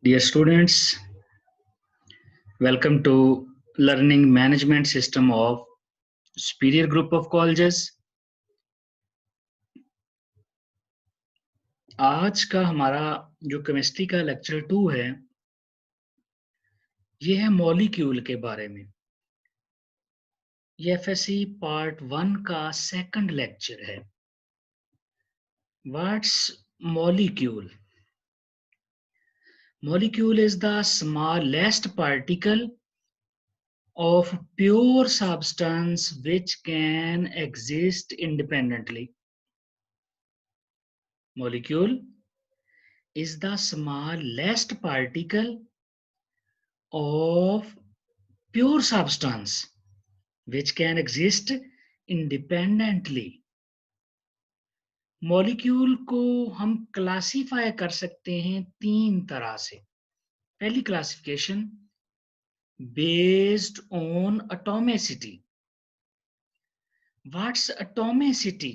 Dear students, welcome to Learning Management System of Superior Group of Colleges. आज का हमारा जो केमिस्ट्री का लेक्चर 2 है, ये है मॉलिक्यूल के बारे में। ये एफएससी पार्ट 1 का सेकंड लेक्चर है। What's molecule? Molecule is the smallest particle of pure substance which can exist independently. Molecule is the smallest particle of pure substance which can exist independently. Molecule को हम classify कर सकते हैं 3 तरह से। पहली classification based on atomicity. What's atomicity?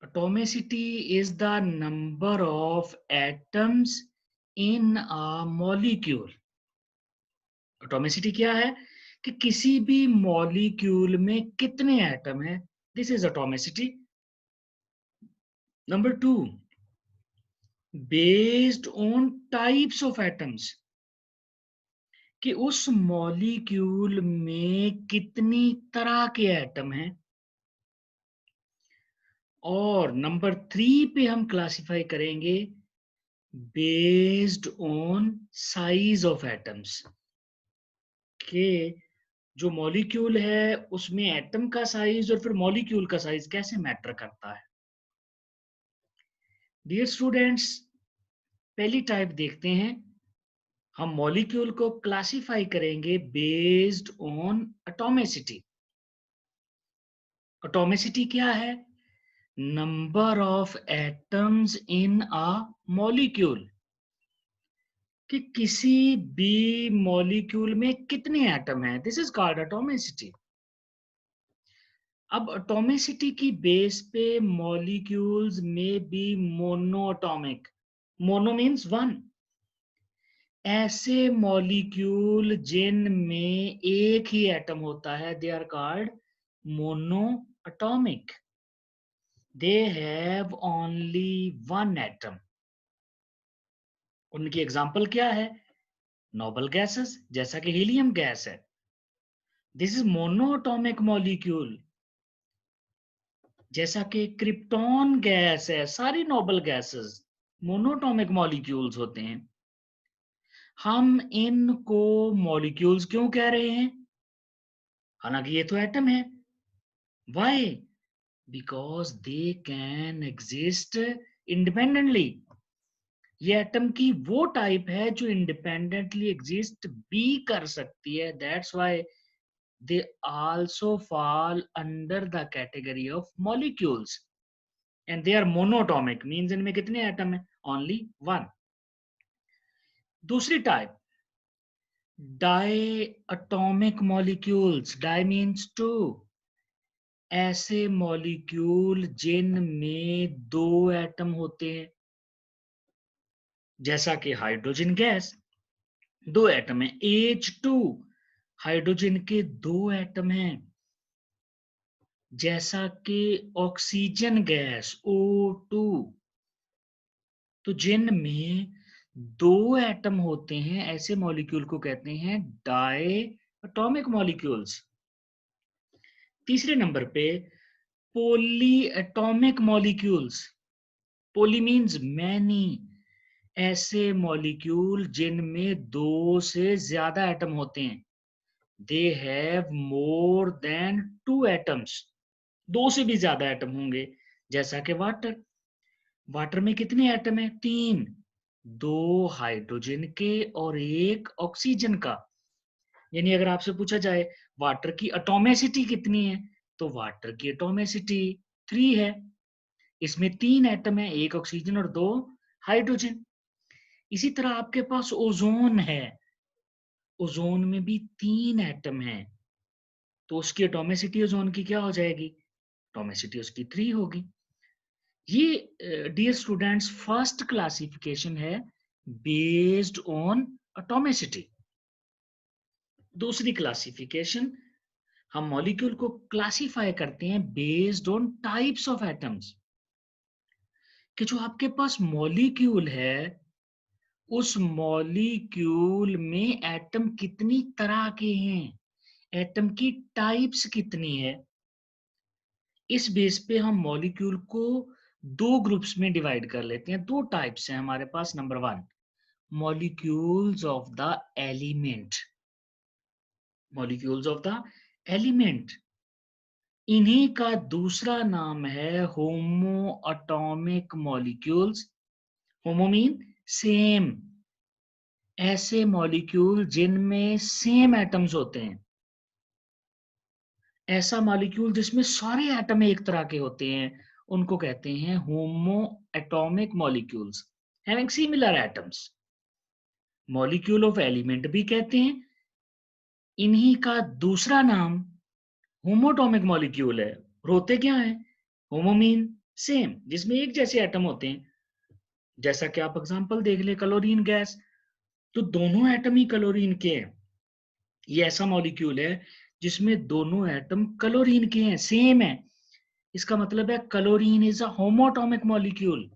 Atomicity is the number of atoms in a molecule. Atomicity क्या है कि किसी भी मॉलिक्यूल में कितने एटम हैं, this is atomicity. Number 2, based on types of atoms, कि उस मॉलिक्यूल में कितनी तरह के एटम हैं। और नंबर 3 पे हम क्लासिफाई करेंगे based on size of atoms, के जो मॉलिक्यूल है उसमें एटम का साइज और फिर मॉलिक्यूल का साइज कैसे मैटर करता है। डियर स्टूडेंट्स, पहली टाइप देखते हैं। हम मॉलिक्यूल को क्लासिफाई करेंगे बेस्ड ऑन एटॉमिसिटी। एटॉमिसिटी क्या है? Number of atoms in a molecule, कि किसी भी मॉलिक्यूल में कितने एटम हैं, दिस इज कॉल्ड एटॉमिसिटी। अब एटॉमिसिटी की बेस पे मॉलिक्यूल्स में be monoatomic. Mono means one. ऐसे मॉलिक्यूल जिनमें एक ही एटम होता है, they are called monoatomic. They have only one atom. उनकी एग्जांपल क्या है? नोबल गैसेस, जैसा कि हीलियम गैस है, दिस इज मोनोएटॉमिक मॉलिक्यूल। जैसा कि क्रिप्टॉन गैस है, सारी नोबल गैसेस मोनोटॉमिक मॉलिक्यूल्स होते हैं। हम इनको मॉलिक्यूल्स क्यों कह रहे हैं, हालांकि ये तो एटम है। Why? Because they can exist independently. ये एटम की वो टाइप है जो इंडिपेंडेंटली एग्जिस्ट भी कर सकती है। That's why they also fall under the category of molecules and they are monatomic, means इनमें कितने एटम है? only one. दूसरी type diatomic molecules. Di means two. ऐसे मॉलिक्यूल जिनमें 2 एटम होते हैं, जैसा कि हाइड्रोजन गैस, 2 एटम है। H2, हाइड्रोजन के 2 एटम हैं। जैसा कि ऑक्सीजन गैस O2, तो जिनमें 2 एटम होते हैं, ऐसे मॉलिक्यूल को कहते हैं डायटोमिक मॉलिक्यूल्स। तीसरे नंबर पे poly atomic molecules. Poly means many. ऐसे मॉलिक्यूल जिनमें 2 से ज्यादा एटम होते हैं, they have more than 2 atoms. 2 से भी ज्यादा एटम होंगे, जैसा कि वाटर। वाटर में कितने एटम है? 3, 2 हाइड्रोजन के और 1 ऑक्सीजन का। यानी अगर आपसे पूछा जाए वाटर की एटॉमिसिटी कितनी है, तो वाटर की एटॉमिसिटी 3 है। इसमें 3 एटम है, 1 ऑक्सीजन और 2 हाइड्रोजन। इसी तरह आपके पास ओजोन है, ओजोन में भी 3 एटम है, तो उसकी एटॉमिसिटी ओजोन की क्या हो जाएगी? एटॉमिसिटी उसकी 3 होगी। ये डियर स्टूडेंट्स फर्स्ट क्लासिफिकेशन है बेस्ड ऑन एटॉमिसिटी। दूसरी क्लासिफिकेशन, हम मॉलिक्यूल को क्लासिफाई करते हैं based on types of atoms, कि जो आपके पास मॉलिक्यूल है उस मॉलिक्यूल में एटम कितनी तरह के हैं, एटम की टाइप्स कितनी है। इस बेस पे हम मॉलिक्यूल को दो ग्रुप्स में डिवाइड कर लेते हैं। दो टाइप्स हैं हमारे पास। Number one, molecules of the element. Molecules of the element, इन्हीं का दूसरा नाम है homo atomic molecules. Homo mean same, ऐसे मॉलिक्यूल जिनमें सेम एटम्स होते हैं। ऐसा मॉलिक्यूल जिसमें सारे एटम एक तरह के होते हैं उनको कहते हैं होमो atomic molecules having similar atoms. Molecule of element भी कहते हैं। इन्हीं का दूसरा नाम होमोटॉमिक मॉलिक्यूल है। होते क्या है? होमो मीन सेम, जिसमें एक जैसे एटम होते हैं। जैसा कि आप एग्जांपल देख ले, क्लोरीन गैस, तो दोनों एटम ही क्लोरीन के हैं। ये ऐसा मॉलिक्यूल है जिसमें दोनों एटम क्लोरीन के हैं, सेम है। इसका मतलब है क्लोरीन इज अ होमोटॉमिक मॉलिक्यूल।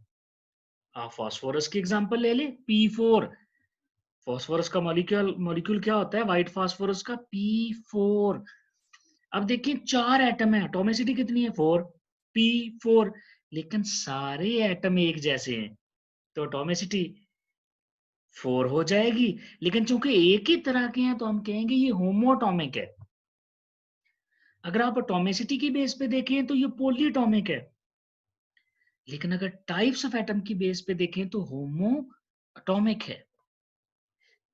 आप फास्फोरस की एग्जांपल ले ले, P4। फास्फोरस का मॉलिक्यूल मॉलिक्यूल क्या होता है? व्हाइट फास्फोरस का P4। अब देखिए चार एटम है, एटॉमिसिटी कितनी है? 4, P4। लेकिन सारे एटम एक जैसे हैं तो एटॉमिसिटी 4 हो जाएगी। लेकिन चूंकि एक ही तरह के हैं तो हम कहेंगे ये होमोटॉमिक है। अगर आप एटॉमिसिटी की बेस पे देखें तो ये पॉलीटॉमिक है। लेकिन अगर टाइप्स ऑफ एटम की बेस पे देखें तो होमो एटॉमिक है।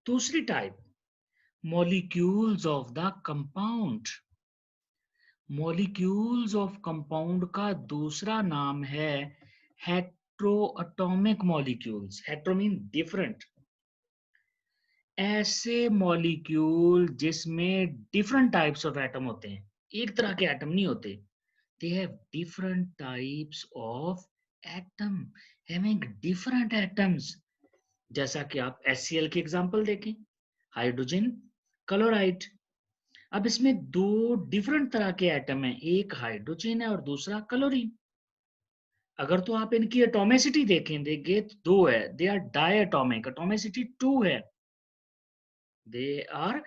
दूसरी type, molecules of the compound. Molecules of compound का दूसरा नाम है heteroatomic molecules. Hetero mean different. ऐसे मॉलिक्यूल जिसमें डिफरेंट टाइप्स ऑफ एटम होते हैं, एक तरह के एटम नहीं होते। They have different types of atom, having different atoms. जैसा कि आप HCl की एग्जांपल देखें, हाइड्रोजन क्लोराइड। अब इसमें दो डिफरेंट तरह के एटम हैं, एक हाइड्रोजन है और दूसरा क्लोरीन। अगर तो आप इनकी एटॉमिसिटी देखेंगे तो दो है, दे आर डायटोमिक, एटॉमिसिटी 2 है, दे आर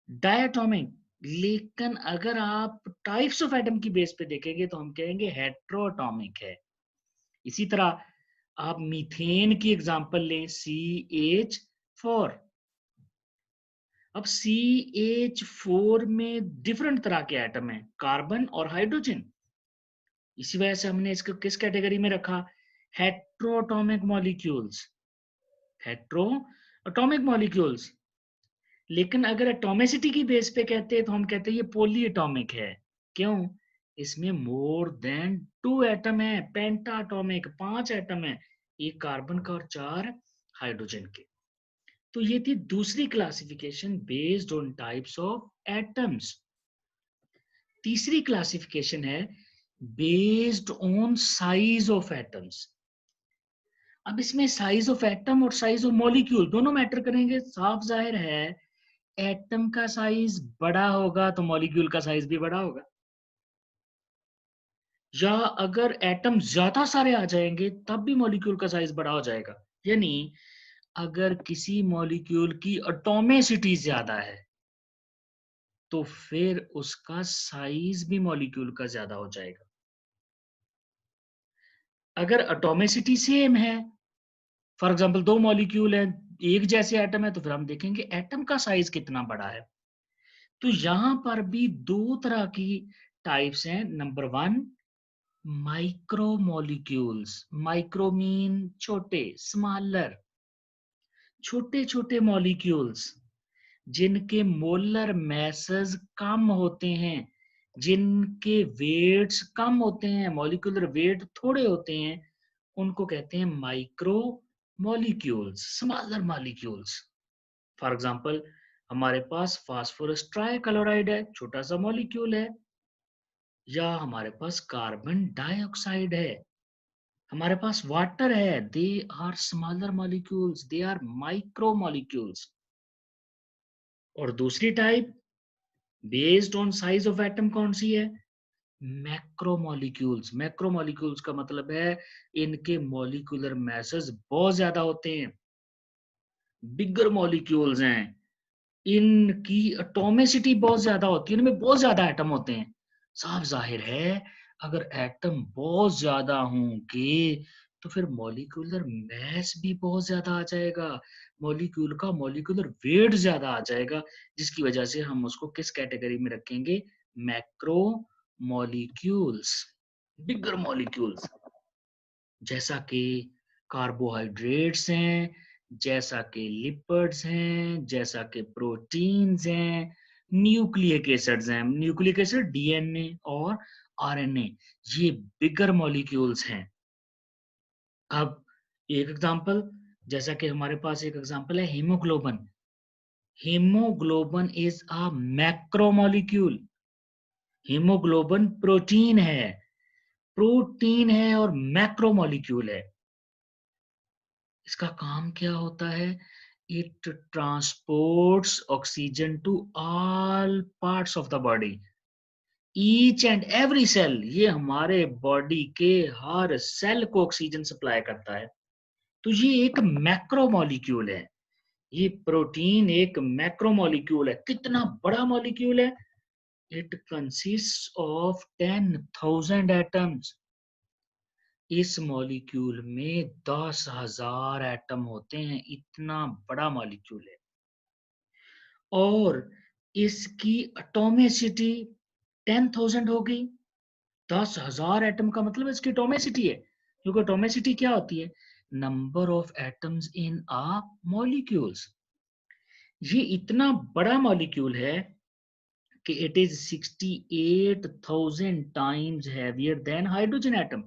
डायटोमिक। लेकिन अगर आप टाइप्स ऑफ एटम की बेस पे देखेंगे तो हम कहेंगे हेट्रोएटॉमिक है। इसी तरह आप मीथेन की एग्जांपल लें, CH4। अब CH4 में डिफरेंट तरह के एटम हैं, कार्बन और हाइड्रोजन। इसी वजह से हमने इसको किस कैटेगरी में रखा? Heteroatomic molecules. Heteroatomic molecules. लेकिन अगर एटॉमिसिटी की बेस पे कहते हैं तो हम कहते हैं ये पॉलीएटॉमिक है। क्यों? इसमें मोर देन 2 एटम है, पेंटाटॉमिक, 5 एटम है, एक कार्बन का और 4 हाइड्रोजन के। तो ये थी दूसरी classification based on types of atoms. तीसरी क्लासिफिकेशन है based on size of atoms. अब इसमें साइज ऑफ एटम और साइज ऑफ मॉलिक्यूल दोनों मैटर करेंगे। साफ जाहिर है एटम का साइज बड़ा होगा तो मॉलिक्यूल का साइज भी बड़ा होगा। या अगर एटम ज्यादा सारे आ जाएंगे तब भी मॉलिक्यूल का साइज बड़ा हो जाएगा। यानी अगर किसी मॉलिक्यूल की एटॉमिसिटी ज्यादा है तो फिर उसका साइज भी मॉलिक्यूल का ज्यादा हो जाएगा। अगर एटॉमिसिटी सेम है, फॉर एग्जांपल दो मॉलिक्यूल हैं, एक जैसे एटम है, तो फिर हम देखेंगे एटम का साइज कितना बड़ा है। तो यहां पर भी दो तरह की टाइप्स हैं। Number one, micro molecules. Micro mean छोटे, स्मॉलर, छोटे छोटे मॉलिक्यूल्स जिनके मोलर मैसेज कम होते हैं, जिनके वेट्स कम होते हैं, मॉलिक्यूलर वेट थोड़े होते हैं, उनको कहते हैं micro molecules, smaller molecules. For example हमारे पास फास्फोरस ट्राइक्लोराइड है, छोटा सा मॉलिक्यूल है। या हमारे पास कार्बन डाइऑक्साइड है, हमारे पास वाटर है, they are smaller molecules, they are micro molecules. और दूसरी type based on size of atom कौन सी है? मैक्रोमोलिक्यूल्स। मैक्रोमोलिक्यूल्स का मतलब है इनके मॉलिक्यूलर मैसेज बहुत ज्यादा होते हैं, बिगर मॉलिक्यूल्स हैं, इनकी एटॉमिसिटी बहुत ज्यादा होती है, इनमें बहुत ज्यादा एटम होते हैं। साफ जाहिर है अगर एटम बहुत ज्यादा होंगे तो फिर मॉलिक्यूलर मैस भी बहुत ज्यादा आ जाएगा, मॉलिक्यूल का मॉलिक्यूलर वेट ज्यादा आ जाएगा, जिसकी वजह से हम उसको किस कैटेगरी में रखेंगे? मैक्रो मॉलिक्यूल्स, बिगर मॉलिक्यूल्स। जैसा कि कार्बोहाइड्रेट्स हैं, जैसा कि लिपिड्स हैं, जैसा कि प्रोटीन्स हैं, न्यूक्लिक एसिड्स हैं, न्यूक्लिक एसिड डीएनए और आरएनए, ये बिगर मॉलिक्यूल्स हैं। अब एक एग्जांपल, जैसा कि हमारे पास एक एग्जांपल है haemoglobin. Haemoglobin is a macromolecule. Haemoglobin protein है और मैक्रोमोलिक्यूल है। इसका काम क्या होता है? It transports oxygen to all parts of the body, each and every cell. ये हमारे बॉडी के हर सेल को ऑक्सीजन सप्लाई करता है। तो ये एक मैक्रो मॉलिक्यूल है। ये प्रोटीन एक मैक्रो मॉलिक्यूल है। कितना बड़ा मॉलिक्यूल है? It consist of 10,000 atoms. इस मॉलिक्यूल में 10,000 एटम होते हैं, इतना बड़ा मॉलिक्यूल है। और इसकी एटॉमिसिटी 10,000 हो गई। 10,000 एटम का मतलब इसकी एटॉमिसिटी है, क्योंकि एटॉमिसिटी क्या होती है? Number of atoms in a molecules. ये इतना बड़ा मॉलिक्यूल है कि it is 68,000 times heavier than hydrogen atom.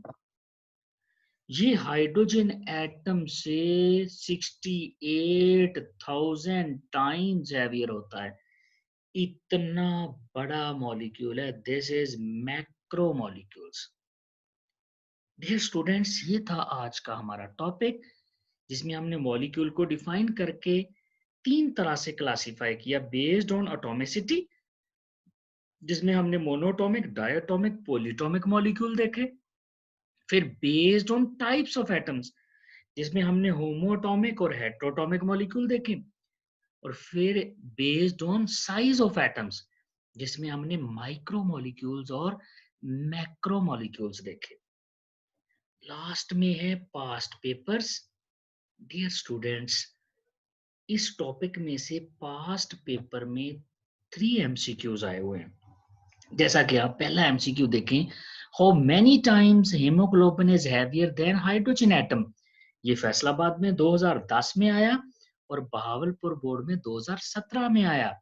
ये हाइड्रोजन एटम से 68,000 टाइम्स हैवियर होता है। इतना बड़ा मॉलिक्यूल है। This is macro molecules. Dear students, ये था आज का हमारा टॉपिक, जिसमें हमने मॉलिक्यूल को डिफाइन करके तीन तरह से क्लासिफाई किया बेस्ड ऑन एटॉमिसिटी, जिसमें हमने मोनोटॉमिक, डायटोमिक, पॉलीटॉमिक मॉलिक्यूल देखे। फिर based on types of atoms, जिसमें हमने होमोटॉमिक और हेट्रोटॉमिक मॉलिक्यूल देखे। और फिर based on size of atoms, जिसमें हमने माइक्रो मॉलिक्यूल्स और मैक्रो मॉलिक्यूल्स देखे। लास्ट में है पास्ट पेपर्स। डियर स्टूडेंट्स, इस टॉपिक में से पास्ट पेपर में 3 एमसीक्यूज आए हुए हैं। जैसा कि आप पहला एमसीक्यू देखें, how many times haemoglobin is heavier than hydrogen atom. ये फैसलाबाद में 2010 में आया और बहावलपुर बोर्ड में 2017 में आया।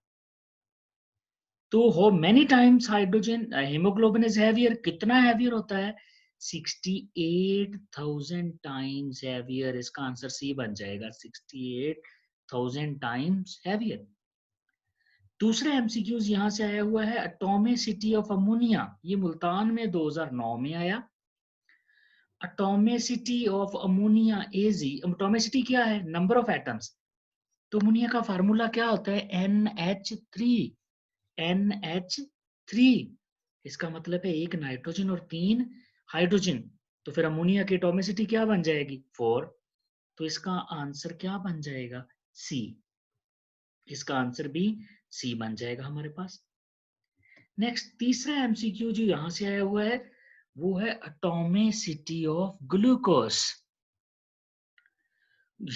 तो how many times hydrogen haemoglobin is heavier, कितना हैवियर होता है? 68,000 टाइम्स हैवियर। इसका आंसर सी बन जाएगा, 68,000 टाइम्स हैवियर। दूसरा एमसीक्यूज यहां से आया हुआ है, एटॉमिसिटी ऑफ अमोनिया। ये मुल्तान में 2009 में आया। Atomicity of ammonia AG. Atomicity क्या है? Number of atoms. तो अमोनिया का फार्मूला क्या होता है? NH3। NH3। इसका मतलब है एक नाइट्रोजन और 3 हाइड्रोजन। तो फिर अमोनिया की एटॉमिसिटी क्या बन जाएगी? 4। तो इसका आंसर क्या बन जाएगा? सी। इसका आंसर भी सी बन जाएगा हमारे पास। नेक्स्ट तीसरा एमसीक्यू जो यहां से आया हुआ है, वो है एटॉमिसिटी ऑफ ग्लूकोज।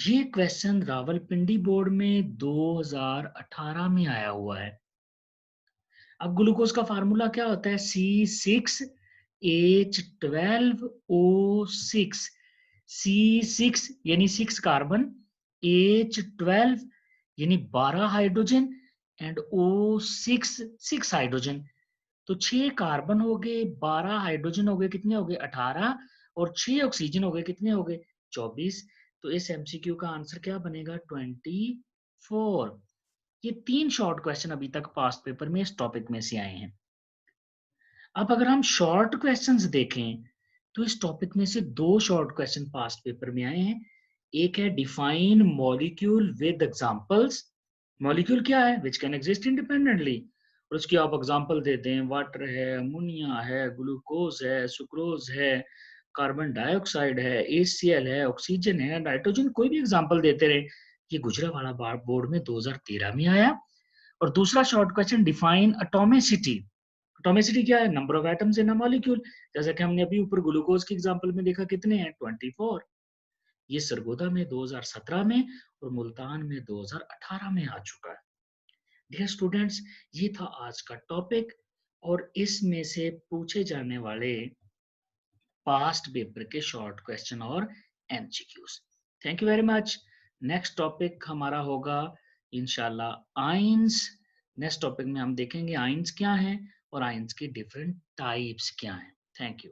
ये क्वेश्चन रावलपिंडी बोर्ड में 2018 में आया हुआ है। अब ग्लूकोज का फार्मूला क्या होता है? C6H12O6। C6 यानी 6 कार्बन, H12 यानी 12 हाइड्रोजन, एंड O6 6 हाइड्रोजन। तो 6 कार्बन हो गए, 12 हाइड्रोजन हो गए, कितने हो गए? 18। और 6 ऑक्सीजन हो गए, कितने हो गए? 24। तो इस एमसीक्यू का आंसर क्या बनेगा? 24। ये 3 शॉर्ट क्वेश्चन अभी तक पास्ट पेपर में इस टॉपिक में से आए हैं। अब अगर हम शॉर्ट क्वेश्चंस देखें, तो इस टॉपिक में से 2 शॉर्ट क्वेश्चन पास्ट पेपर में आए हैं। एक है define molecule with examples. Molecule क्या है? व्हिच कैन एग्जिस्ट इंडिपेंडेंटली, और उसकी आप एग्जांपल देते हैं, वाटर है, अमोनिया है, ग्लूकोज है, सुक्रोज है, कार्बन डाइऑक्साइड है, एसीएल है, ऑक्सीजन है, नाइट्रोजन, कोई भी एग्जांपल देते रहे। ये गुजरावाला बोर्ड में 2013 में आया। और दूसरा short question define atomicity. Atomicity क्या है? Number of atoms in a molecule. जैसा कि हमने अभी ऊपर ग्लूकोज के एग्जांपल में देखा, कितने हैं? 24। ये सरगोदा में 2017 में और मुल्तान में 2018 में आ चुका है। डियर स्टूडेंट्स, ये था आज का टॉपिक और इसमें से पूछे जाने वाले पास्ट पेपर के शॉर्ट क्वेश्चन और MCQs. Thank you very much. Next topic हमारा होगा इंशाल्लाह आइंस। नेक्स्ट टॉपिक में हम देखेंगे आइंस क्या है और आइंस की डिफरेंट टाइप्स क्या हैं। Thank you.